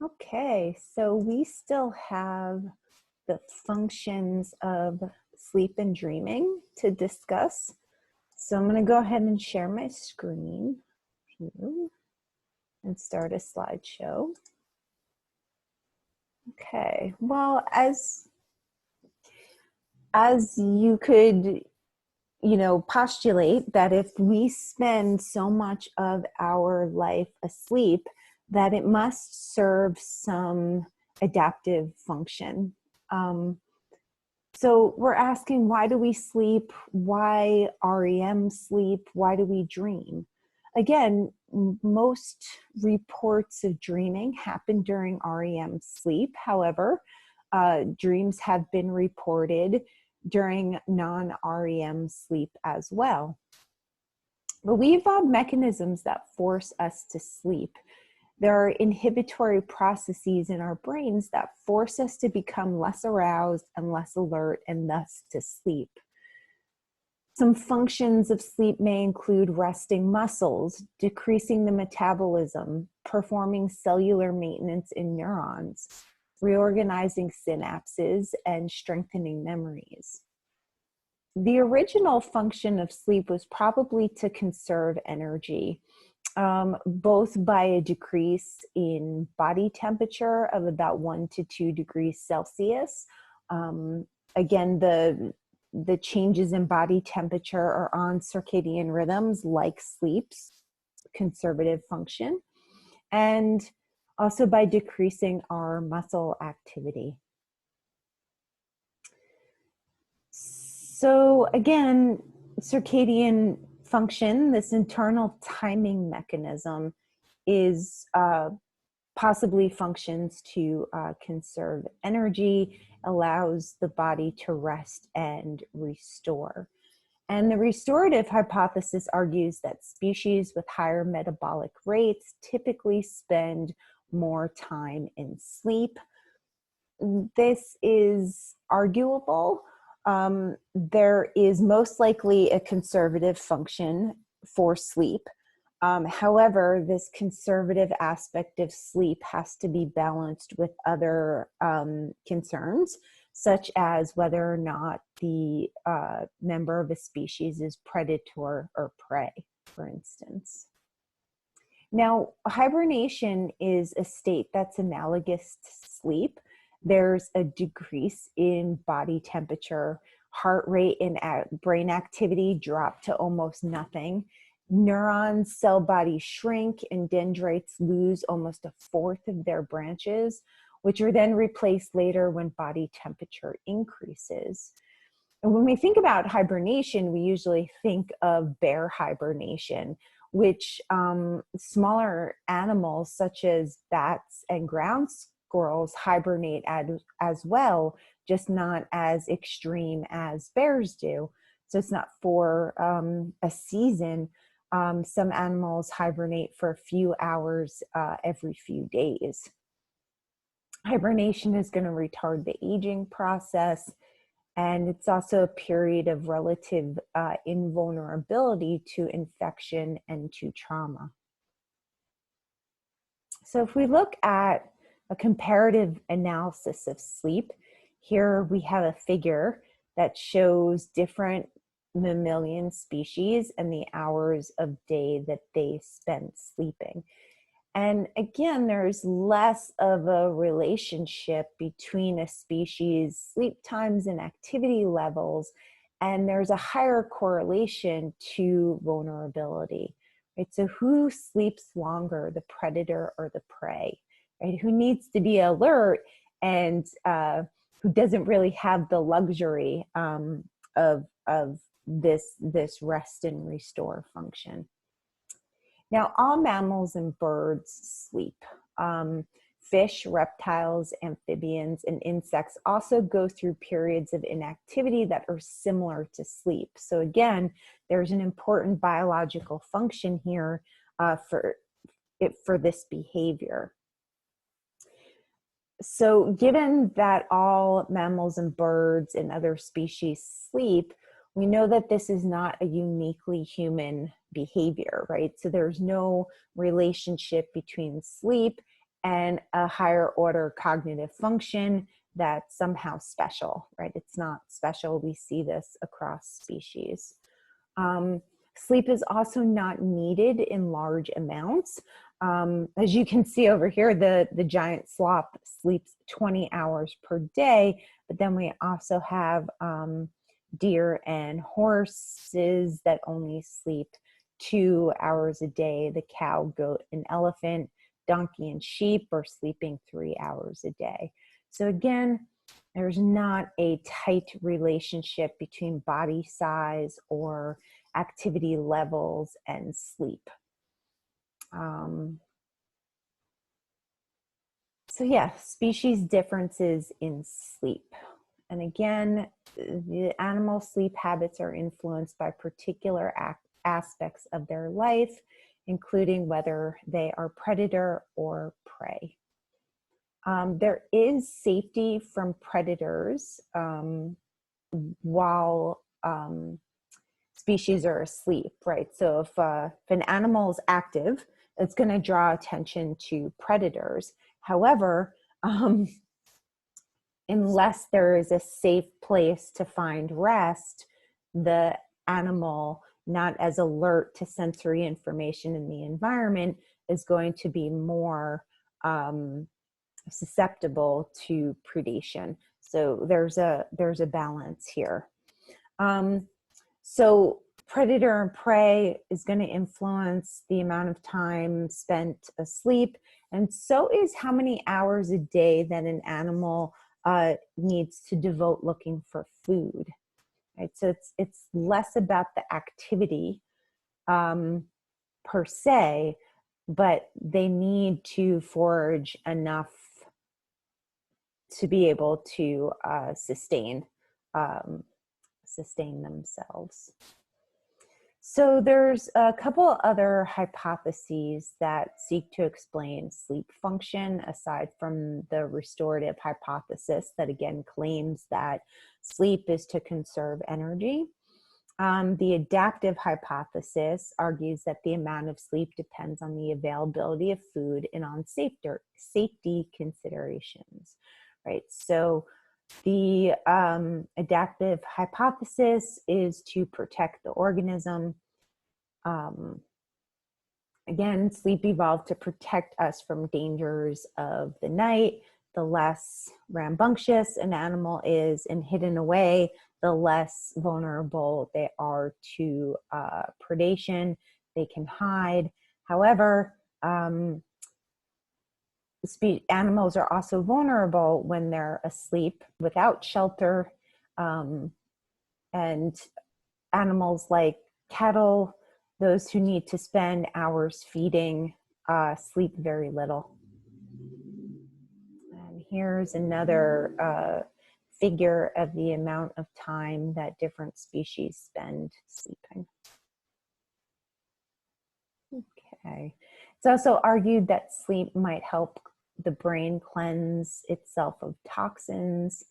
Okay, so we still have the functions of sleep and dreaming to discuss. So I'm going to go ahead and share my screen here and start a slideshow. Okay, well, as you could, postulate that if we spend so much of our life asleep, that it must serve some adaptive function. So we're asking, why do we sleep? Why REM sleep? Why do we dream? Again, most reports of dreaming happen during REM sleep. However, dreams have been reported during non-REM sleep as well. But we evolved mechanisms that force us to sleep. There are inhibitory processes in our brains that force us to become less aroused and less alert and thus to sleep. Some functions of sleep may include resting muscles, decreasing the metabolism, performing cellular maintenance in neurons, reorganizing synapses, and strengthening memories. The original function of sleep was probably to conserve energy, both by a decrease in body temperature of about 1 to 2 degrees Celsius. Again, the changes in body temperature are on circadian rhythms like sleep's conservative function, and also by decreasing our muscle activity. So again, circadian function, this internal timing mechanism, is possibly functions to conserve energy, allows the body to rest and restore. And the restorative hypothesis argues that species with higher metabolic rates typically spend more time in sleep. This is arguable. There is most likely a conservative function for sleep. However, this conservative aspect of sleep has to be balanced with other concerns, such as whether or not the member of a species is predator or prey, for instance. Now, hibernation is a state that's analogous to sleep. There's a decrease in body temperature, heart rate and brain activity drop to almost nothing. Neurons, cell bodies shrink, and dendrites lose almost a fourth of their branches, which are then replaced later when body temperature increases. And when we think about hibernation, we usually think of bear hibernation, which smaller animals such as bats and ground squirrels hibernate as well, just not as extreme as bears do. So it's not for a season. Some animals hibernate for a few hours every few days. Hibernation is going to retard the aging process, and it's also a period of relative invulnerability to infection and to trauma. So if we look at a comparative analysis of sleep, here we have a figure that shows different mammalian species and the hours of day that they spend sleeping. And again, there's less of a relationship between a species' sleep times and activity levels, and there's a higher correlation to vulnerability, right? So who sleeps longer, the predator or the prey, right? Who needs to be alert and who doesn't really have the luxury of this rest and restore function. Now, all mammals and birds sleep. Fish, reptiles, amphibians, and insects also go through periods of inactivity that are similar to sleep. So again, there's an important biological function here for this behavior. So given that all mammals and birds and other species sleep, we know that this is not a uniquely human behavior, right? So there's no relationship between sleep and a higher order cognitive function that's somehow special, right? It's not special. We see this across species. Sleep is also not needed in large amounts. As you can see over here, the giant sloth sleeps 20 hours per day, but then we also have deer and horses that only sleep 2 hours a day. The cow, goat, and elephant, donkey, and sheep are sleeping 3 hours a day. So again, there's not a tight relationship between body size or activity levels and sleep. So yeah, species differences in sleep. And again, the animal sleep habits are influenced by particular aspects of their life, including whether they are predator or prey. There is safety from predators while species are asleep, right? So if an animal is active, it's going to draw attention to predators. However, unless there is a safe place to find rest, the animal, not as alert to sensory information in the environment, is going to be more susceptible to predation. So there's a balance here. So predator and prey is going to influence the amount of time spent asleep, and so is how many hours a day that an animal needs to devote looking for food. Right? So it's less about the activity per se, but they need to forage enough to be able to sustain themselves. So there's a couple other hypotheses that seek to explain sleep function aside from the restorative hypothesis that again claims that sleep is to conserve energy. The adaptive hypothesis argues that the amount of sleep depends on the availability of food and on safety considerations, right? So the adaptive hypothesis is to protect the organism. Again, sleep evolved to protect us from dangers of the night. The less rambunctious an animal is and hidden away, the less vulnerable they are to predation. They can hide. However, animals are also vulnerable when they're asleep without shelter. And animals like cattle, those who need to spend hours feeding, sleep very little. And here's another figure of the amount of time that different species spend sleeping. Okay. It's also argued that sleep might help the brain cleanse itself of toxins.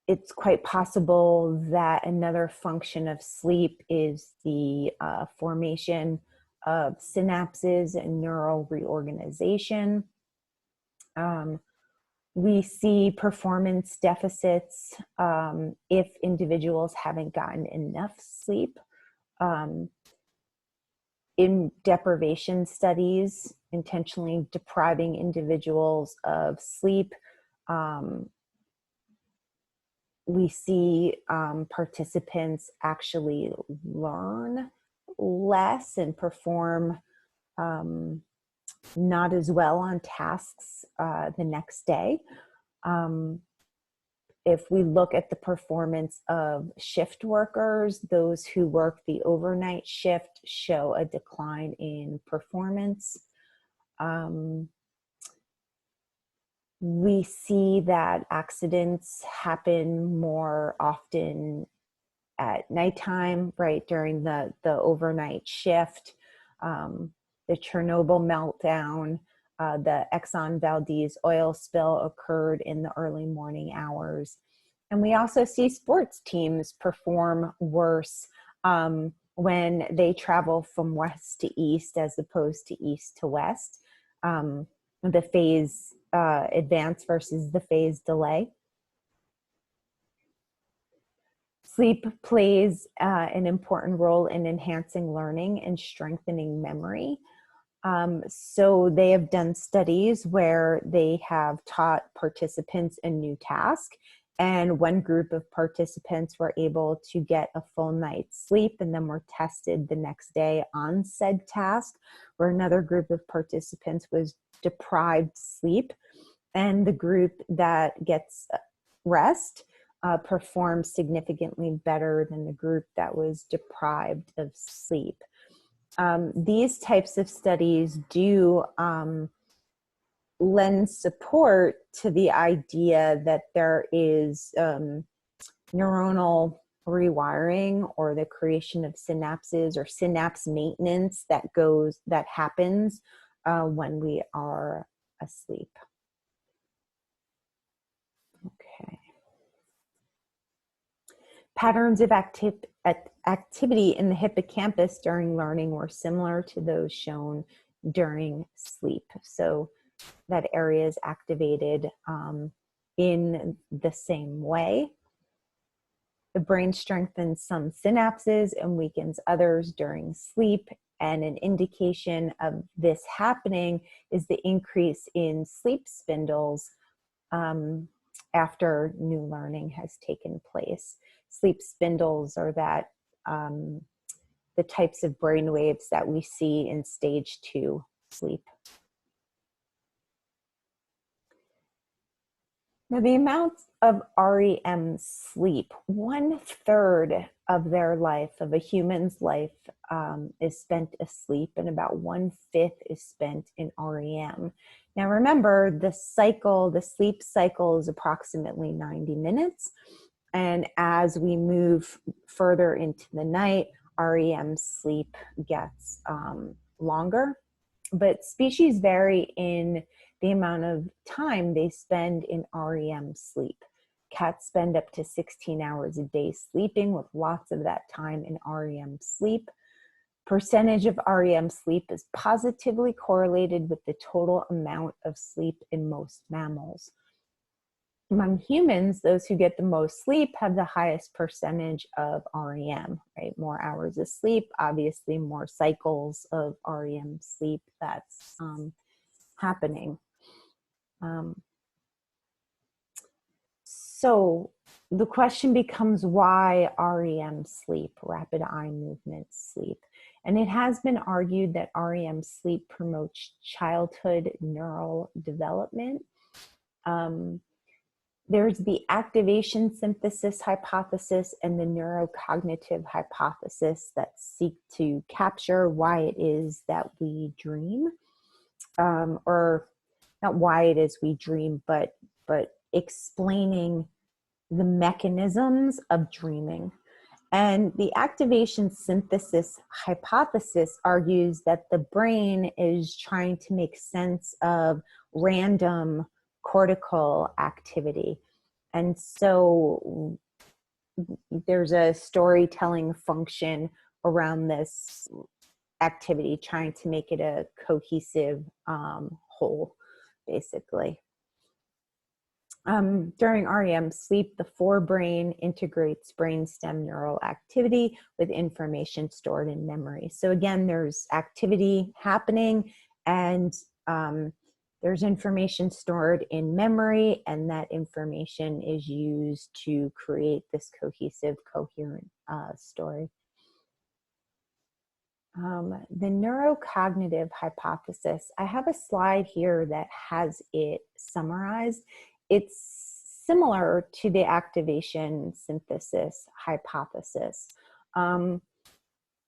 It's quite possible that another function of sleep is the formation of synapses and neural reorganization. We see performance deficits if individuals haven't gotten enough sleep. In deprivation studies, intentionally depriving individuals of sleep, we see participants actually learn less and perform not as well on tasks the next day. If we look at the performance of shift workers, those who work the overnight shift show a decline in performance. We see that accidents happen more often at nighttime, right, during the overnight shift. The Chernobyl meltdown, the Exxon Valdez oil spill occurred in the early morning hours. And we also see sports teams perform worse when they travel from west to east as opposed to east to west, the phase advance versus the phase delay. Sleep plays an important role in enhancing learning and strengthening memory. So they have done studies where they have taught participants a new task, and one group of participants were able to get a full night's sleep and then were tested the next day on said task, where another group of participants was deprived sleep, and the group that gets rest performs significantly better than the group that was deprived of sleep. These types of studies do lend support to the idea that there is neuronal rewiring or the creation of synapses or synapse maintenance that happens when we are asleep. Okay. Patterns of activity in the hippocampus during learning were similar to those shown during sleep. So that area is activated in the same way. The brain strengthens some synapses and weakens others during sleep. And an indication of this happening is the increase in sleep spindles after new learning has taken place. Sleep spindles are the types of brain waves that we see in stage 2 sleep. Now, the amount of REM sleep, 1/3 of their life, of a human's life, is spent asleep, and about 1/5 is spent in REM. Now, remember, the sleep cycle is approximately 90 minutes. And as we move further into the night, REM sleep gets longer. But species vary in the amount of time they spend in REM sleep. Cats spend up to 16 hours a day sleeping, with lots of that time in REM sleep. Percentage of REM sleep is positively correlated with the total amount of sleep in most mammals. Among humans, those who get the most sleep have the highest percentage of REM, right? More hours of sleep, obviously more cycles of REM sleep that's happening. So the question becomes, why REM sleep, rapid eye movement sleep? And it has been argued that REM sleep promotes childhood neural development. There's the activation synthesis hypothesis and the neurocognitive hypothesis that seek to capture why it is that we dream, or not why it is we dream, but explaining the mechanisms of dreaming. And the activation synthesis hypothesis argues that the brain is trying to make sense of random cortical activity. And so there's a storytelling function around this activity, trying to make it a cohesive whole, basically. During REM sleep, the forebrain integrates brainstem neural activity with information stored in memory. So again, there's activity happening, and there's information stored in memory, and that information is used to create this cohesive, coherent story. The neurocognitive hypothesis, I have a slide here that has it summarized. It's similar to the activation synthesis hypothesis.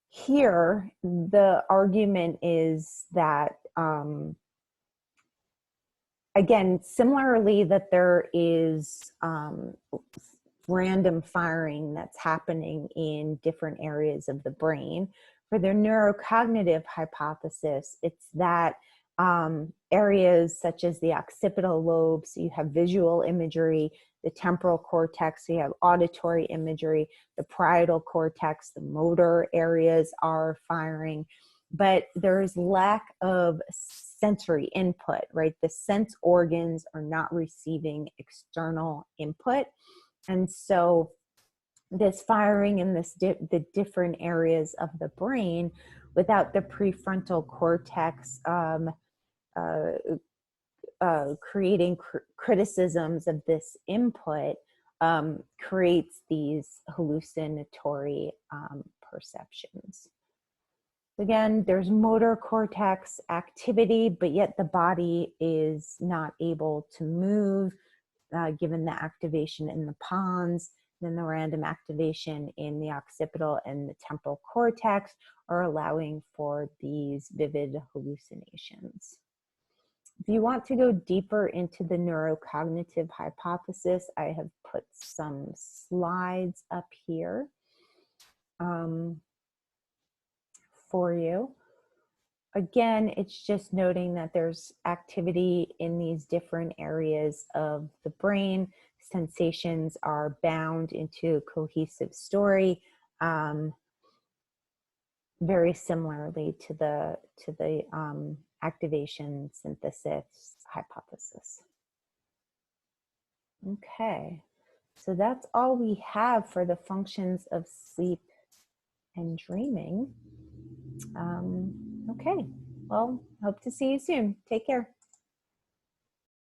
Here, the argument is that, again, similarly, that there is random firing that's happening in different areas of the brain. For the neurocognitive hypothesis, it's that areas such as the occipital lobe, so you have visual imagery, the temporal cortex, so you have auditory imagery, the parietal cortex, the motor areas are firing, but there's lack of sensory input, right? The sense organs are not receiving external input. And so this firing in the different areas of the brain without the prefrontal cortex creating criticisms of this input creates these hallucinatory perceptions. Again, there's motor cortex activity, but yet the body is not able to move given the activation in the pons. Then the random activation in the occipital and the temporal cortex are allowing for these vivid hallucinations. If you want to go deeper into the neurocognitive hypothesis, I have put some slides up here for you. Again, it's just noting that there's activity in these different areas of the brain. Sensations are bound into a cohesive story, very similarly to the activation synthesis hypothesis. Okay, so that's all we have for the functions of sleep and dreaming. Okay, well, hope to see you soon. Take care.